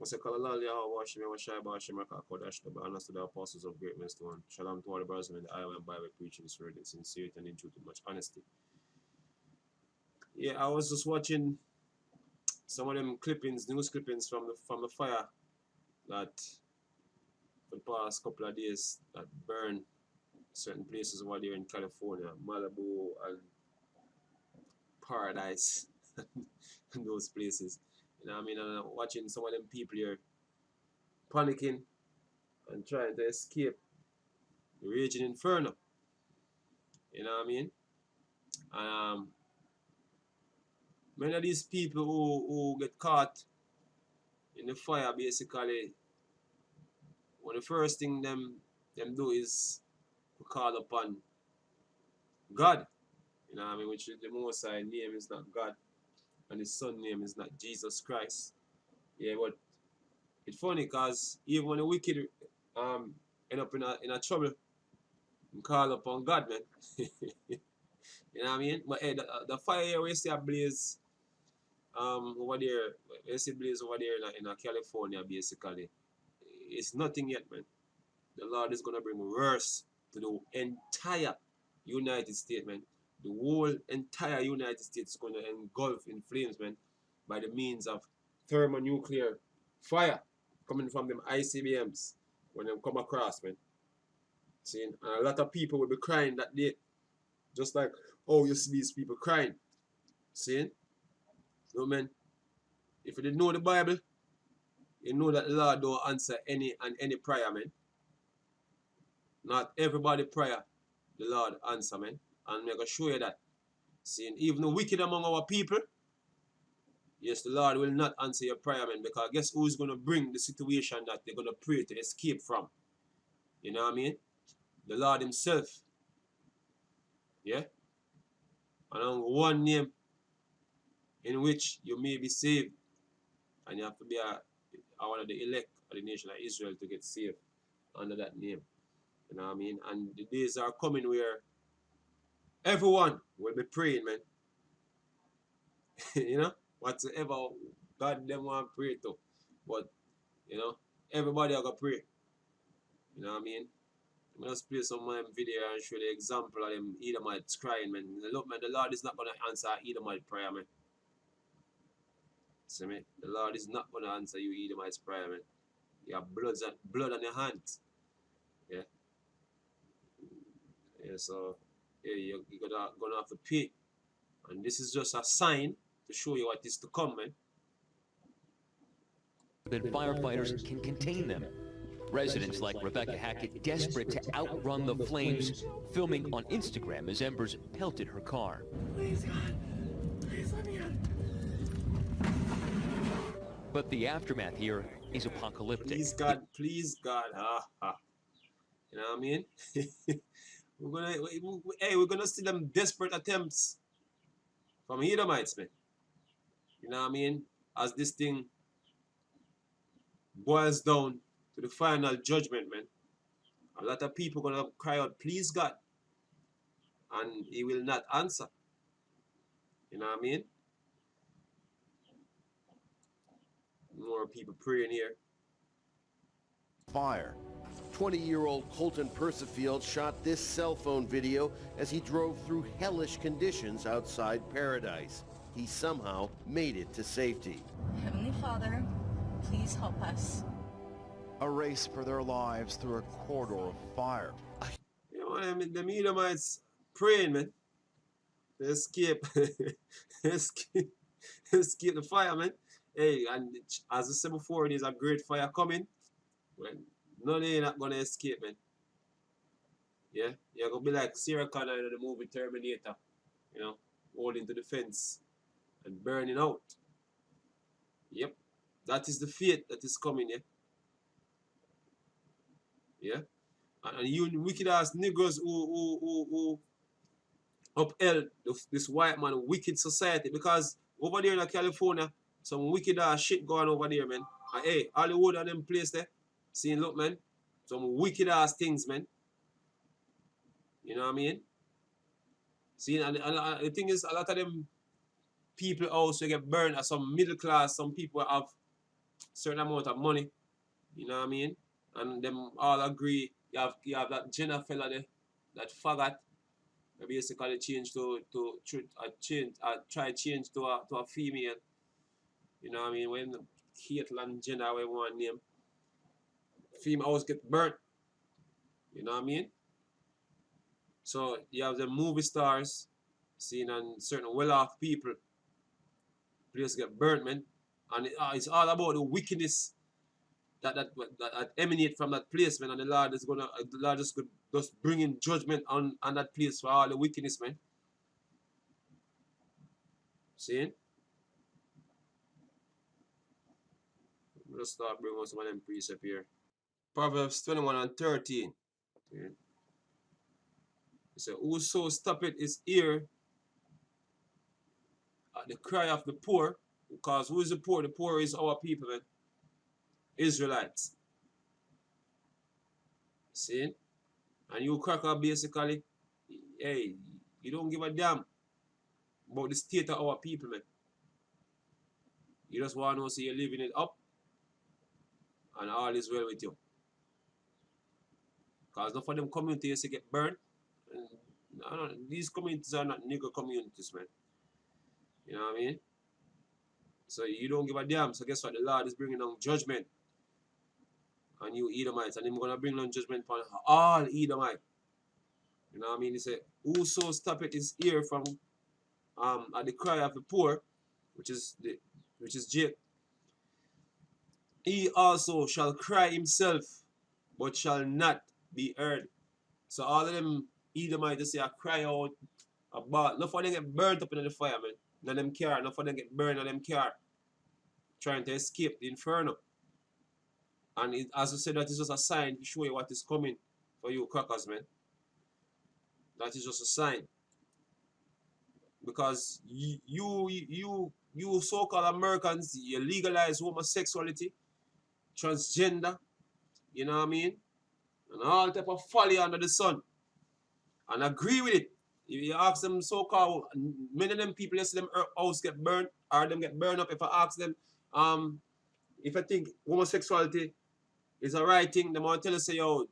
say, Kalalal Yahweh, wash me, wash I, wash me, Kodash, the balance to the apostles of great men stone. Shalom to all the brothers in the island Bible preaching this word in sincerity and in truth with much honesty. Yeah, I was just watching some of them clippings, news clippings from the fire that for the past couple of days that burned certain places over there in California, Malibu and Paradise, and those places. You know what I mean? And I'm watching some of them people here panicking and trying to escape the raging inferno. You know what I mean? Um, Many of these people who get caught in the fire, basically, one of the first thing them do is to call upon God. You know what I mean? Which is the Most High name is not God, and His Son name is not Jesus Christ. Yeah, but it's funny because even when the wicked end up in a trouble, you call upon God, man. You know what I mean? But hey, the fire here we see a blaze over there, we see blaze over there in California, basically. It's nothing yet, man. The Lord is gonna bring worse to the entire United States, man. The whole entire United States is gonna engulf in flames, man, by the means of thermonuclear fire coming from them ICBMs when they come across, man. See, and a lot of people will be crying that day, just like, oh, you see these people crying. See, no, man. If you didn't know the Bible, you know that the Lord don't answer any prayer, man. Not everybody prayer the Lord answer, man. And I'm going to show you that. See, even the wicked among our people, yes, the Lord will not answer your prayer, man. Because guess who's going to bring the situation that they're going to pray to escape from? You know what I mean? The Lord Himself. Yeah? And on one name in which you may be saved. And you have to be one of the elect of the nation of Israel to get saved under that name. You know what I mean? And the days are coming where everyone will be praying, man. You know? Whatsoever God them want to pray to. But, you know, everybody are going to pray. You know what I mean? I'm going to play some video and show the example of them Edomites crying, man. Look, man, the Lord is not going to answer Edomite prayer, man. See me? The Lord is not going to answer you Edomite's prayer, man. You have blood on your hands. Yeah? Yeah, so yeah, you're gonna have to pay. And this is just a sign to show you what is to come, man. That firefighters can contain them. Residents like Rebecca Hackett desperate to outrun the flames, filming on Instagram as embers pelted her car. Please, God, please let me out. But the aftermath here is apocalyptic. Please, God, please, God. You know what I mean? We're gonna see them desperate attempts from Edomites, man. You know what I mean? As this thing boils down to the final judgment, man. A lot of people gonna cry out, please God, and He will not answer. You know what I mean? More people praying here. Fire. 20-year-old Colton Persifield shot this cell phone video as he drove through hellish conditions outside Paradise. He somehow made it to safety. Heavenly Father, please help us. A race for their lives through a corridor of fire. You know, I mean, the Edomites praying, man, to escape, escape the fire, man. Hey, and as I said before, there's a great fire coming. When none of you not gonna escape, man. Yeah, you're gonna be like Sarah Connor in the movie Terminator, you know, holding to the fence and burning out. Yep, that is the fate that is coming, yeah. Yeah, and you wicked ass niggas who upheld this white man wicked society, because over there in California, some wicked ass shit going over there, man. And hey, Hollywood and them place there, seeing, look, man, some wicked ass things, man. You know what I mean? See, and the thing is, a lot of them people also get burned as some middle class. Some people have certain amount of money, you know what I mean? And them all agree, you have that Jenna fella there, that faggot, basically change try change to a female, you know what I mean? When Caitlyn Jenner, we want name, female always get burnt, you know what I mean? So you have the movie stars seen and certain well-off people, players get burnt, man. And it's all about the wickedness that emanate from that place, man. And the Lord just could just bring in judgment on that place for all the wickedness, man. See? Let's start bringing on some of them precepts here. Proverbs 21 and 13. See? It says, whoso stoppeth his ear at the cry of the poor, because who is the poor? The poor is our people, man. Israelites. See? And you cracker basically, hey, you don't give a damn about the state of our people, man. You just want to see you living it up and all is well with you. Because enough of them communities get burned. And no, these communities are not nigger communities, man. You know what I mean? So you don't give a damn. So guess what? The Lord is bringing down judgment on you Edomites. And He's going to bring down judgment upon all Edomites. You know what I mean? He said, whoso stoppeth his ear from at the cry of the poor, which is Jake, he also shall cry himself, but shall not be heard. So all of them Edomites just say I cry out about. Enough of them get burnt up in the fire, man. None of them care. Enough of them get burned on them car, trying to escape the inferno. And as I said, that is just a sign to show you what is coming for you crackers, man. That is just a sign. Because you so-called Americans, you legalize homosexuality, transgender, you know what I mean? And all type of folly under the sun. And agree with it. If you ask them so-called, many of them people, you see them house get burned, or them get burned up. If I ask them, if I think homosexuality is a right thing, them will tell you, say, yo,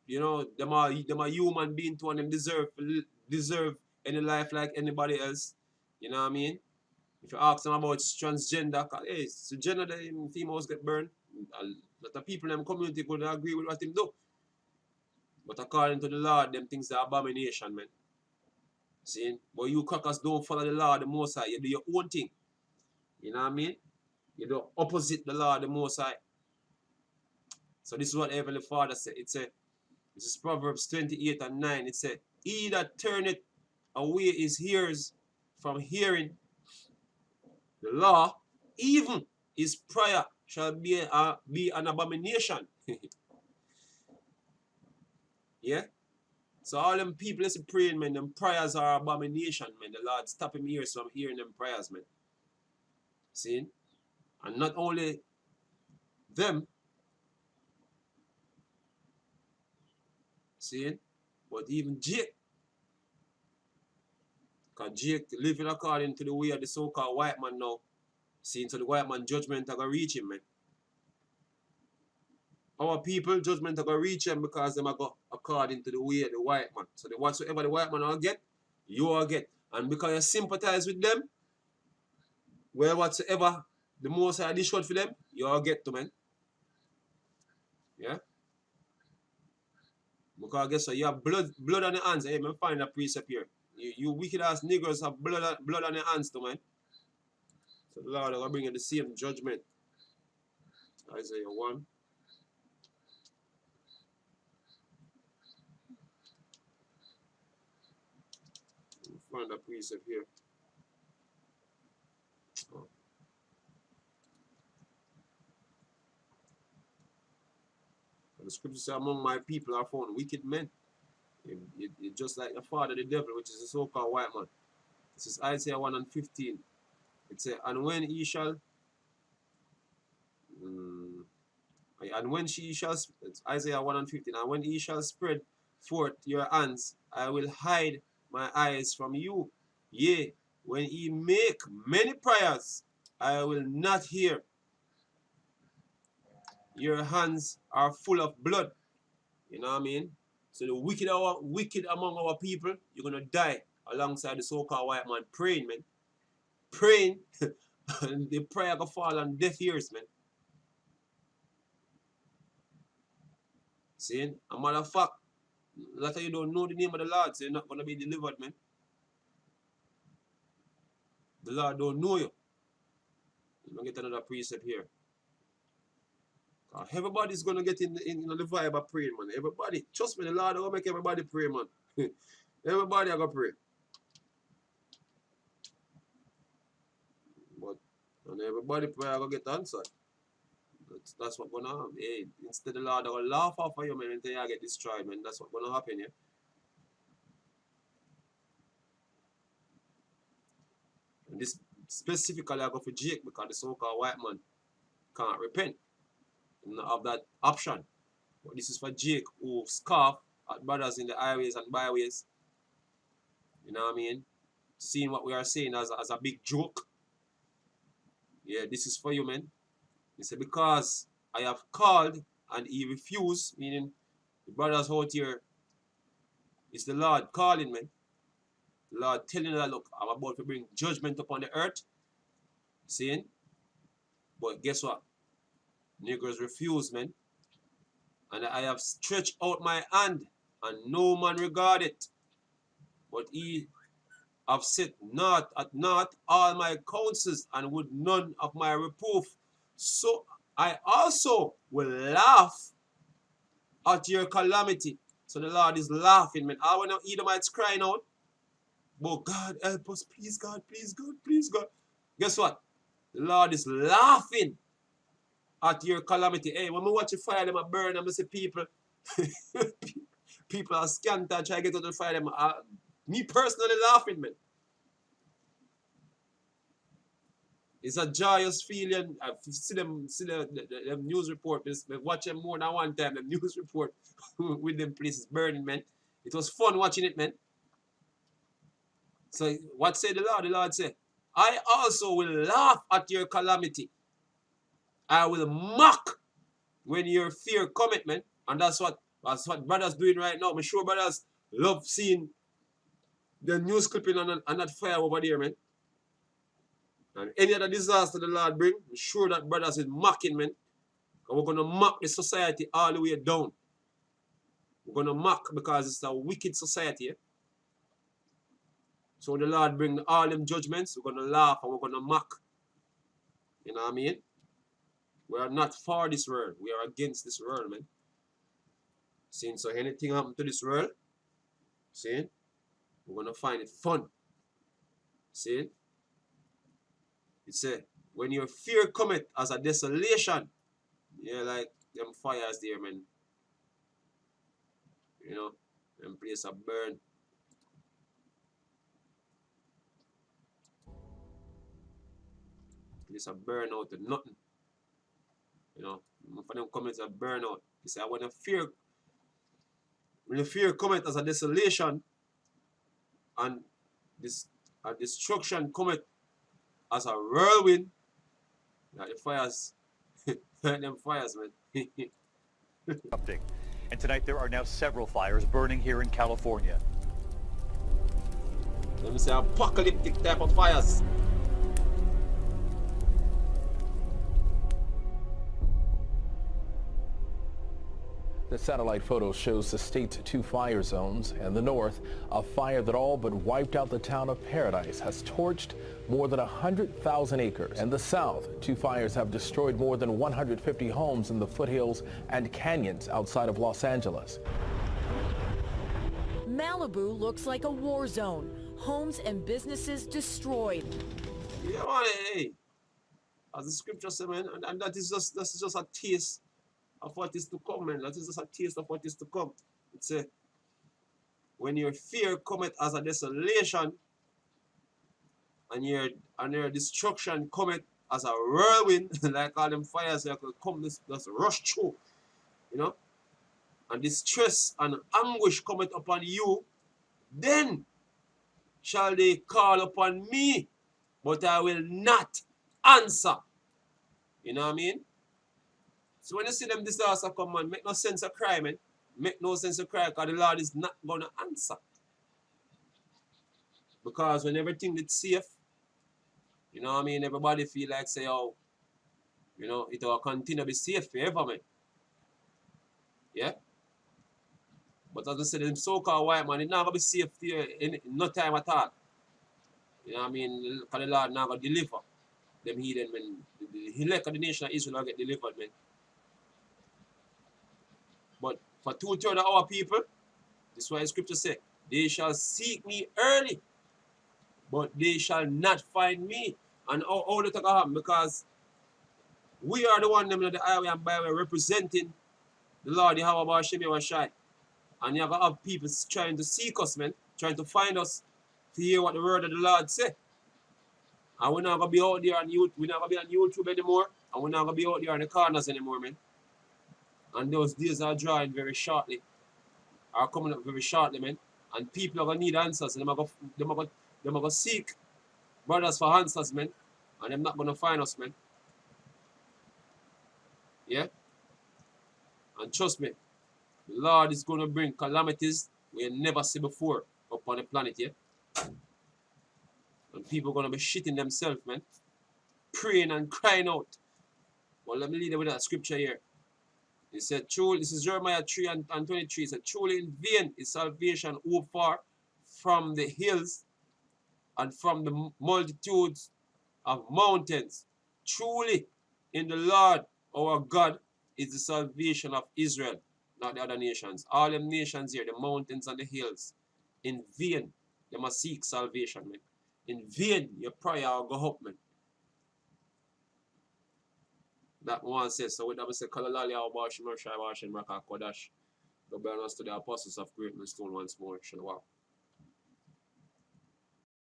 you know, them are human being too, and them deserve any life like anybody else. You know what I mean? If you ask them about transgender, hey, so gender, the females get burned. A lot of people in them community could agree with what him do. But according to the Lord, them things are abomination, man. See? But you crackers don't follow the law the Most High. You do your own thing. You know what I mean? You do opposite the law the Most High. So this is what Heavenly Father said. This is Proverbs 28 and 9. It said, he that turneth away his ears from hearing the law, even his prayer shall be an abomination. Yeah? So all them people that's praying, man, them prayers are abomination, man. The Lord stop him ears from hearing them prayers, man. See? And not only them, see? But even Jake. Because Jake living according to the way of the so-called white man now. See? So the white man judgment are going to reach him, man. Our people judgment are going to reach him because them are go according to the way of the white man. So whatsoever the white man will get, you will get. And because you sympathize with them, well, whatsoever the Most High dish out for them, you all get to, man. Yeah? Because guess what? You have blood on your hands. Hey, man, find a precept here. You wicked ass niggers have blood on your hands too, man. So the Lord will bring you the same judgment. Isaiah 1. Find a precept here. Oh. The scripture says, among my people are found wicked men. It just like the father, the devil, which is the so-called white man. This is Isaiah 1 and 15. It says, and when he shall, and when she shall, it's Isaiah 1 and 15, and when he shall spread forth your hands, I will hide my eyes from you. Yea, when he make many prayers, I will not hear. your hands are full of blood. You know what I mean? So the wicked among our people, you're gonna die alongside the so-called white man praying, man. Praying, and the prayer gonna fall on deaf ears, man. See? A matter of fact, a lot of you don't know the name of the Lord, so you're not gonna be delivered, man. The Lord don't know you. I'm gonna get another precept here. Everybody's gonna get in the vibe of praying, man. Everybody, trust me, the Lord will make everybody pray, man. Everybody are gonna pray. But and everybody pray are gonna get answered. That's what's gonna happen. Hey, instead the Lord will laugh off of you, man, until you get destroyed, man. That's what's gonna happen, yeah. And this specifically I go for Jake because the so-called white man can't repent. You don't have that option. But this is for Jake who scoff at brothers in the highways and byways. You know what I mean? Seeing what we are saying as a big joke. Yeah, this is for you, man. He said, because I have called and he refused, meaning the brothers out here, it's the Lord calling, man. The Lord telling that, look, I'm about to bring judgment upon the earth. Saying, but guess what? Negroes refuse, man. And I have stretched out my hand, and no man regard it. But he have set naught at naught all my counsels, and would none of my reproof. So I also will laugh at your calamity. So the Lord is laughing, man. I want to Edomites crying out, but God help us, please God, please God, please God. Guess what? The Lord is laughing at your calamity. Hey, when we watch the fire, them a burn, and I see people, people are scant and try to get out of the fire. Them, me personally laughing, man. It's a joyous feeling. I see them news report. I watch them more than one time. The news report with them places burning, man. It was fun watching it, man. So what said the Lord? The Lord said, I also will laugh at your calamity. I will mock when your fear cometh, man. And that's what brothers doing right now. I'm sure brothers love seeing the news clipping on that fire over there, man. And any other disaster the Lord bring, I'm sure that brothers is mocking, man. And we're going to mock the society all the way down. We're going to mock because it's a wicked society. Yeah? So the Lord bring all them judgments, we're going to laugh and we're going to mock. You know what I mean? We are not for this world. We are against this world, man. See, so anything happen to this world, see, we're going to find it fun. See? It said, when your fear cometh as a desolation, yeah, like them fires there, man. You know, them place a burn. Place a burn out to nothing. You know, for them coming to a burnout. He said, when the fear cometh as a desolation, and this a destruction cometh as a whirlwind, like the fires, like them fires, man. And tonight there are now several fires burning here in California. Let me say apocalyptic type of fires. The satellite photo shows the state's two fire zones. In the north, a fire that all but wiped out the town of Paradise has torched more than 100,000 acres. In the south, two fires have destroyed more than 150 homes in the foothills and canyons outside of Los Angeles. Malibu looks like a war zone. Homes and businesses destroyed. Yeah, man, hey. As the scripture says, man, and that's just a taste of what is to come, man. That is just a taste of what is to come. It's a when your fear cometh as a desolation, and your destruction cometh as a whirlwind, like all them fires that could come just rush through, you know, and distress and anguish cometh upon you, then shall they call upon me, but I will not answer. You know what I mean? So when you see them disaster come, man, make no sense of cry, man. Make no sense of cry, because the Lord is not going to answer. Because when everything is safe, you know what I mean, everybody feel like say, oh, you know, it will continue to be safe forever, man. Yeah? But as I said, them so-called white man, it's not going to be safe here in no time at all. You know what I mean? Because the Lord not going to deliver them heathen, man. The elect of the nation of Israel will get delivered, man. But for 2/3 of our people, this is why the scripture says, they shall seek me early, but they shall not find me. And how that happen? Because we are the one them in the highway and byway representing the Lord Yahweh Shem Shai. And you have to have people trying to seek us, man, trying to find us to hear what the word of the Lord say. And we're not gonna be out there on YouTube, we're not gonna be on YouTube anymore, and we're not gonna be out there in the corners anymore, man. And those days are drawing very shortly, are coming up very shortly, man. And people are gonna need answers, and them are gonna seek brothers for answers, man. And they're not gonna find us, man. Yeah? And trust me, the Lord is gonna bring calamities we never see before upon the planet, yeah? And people are gonna be shitting themselves, man. Praying and crying out. Well, let me lead you with that scripture here. He said, truly, this is Jeremiah 3 and 23. He said, truly in vain is salvation hoped for from the hills and from the multitudes of mountains. Truly in the Lord our God is the salvation of Israel, not the other nations. All them nations here, the mountains and the hills, in vain, they must seek salvation, man. In vain, your prayer will go up, man. That one says, so with that we say, Kalalali our Bashim Shai Bashim Raka Kodash. Go burn us to the apostles of great millstone once more. Shalom.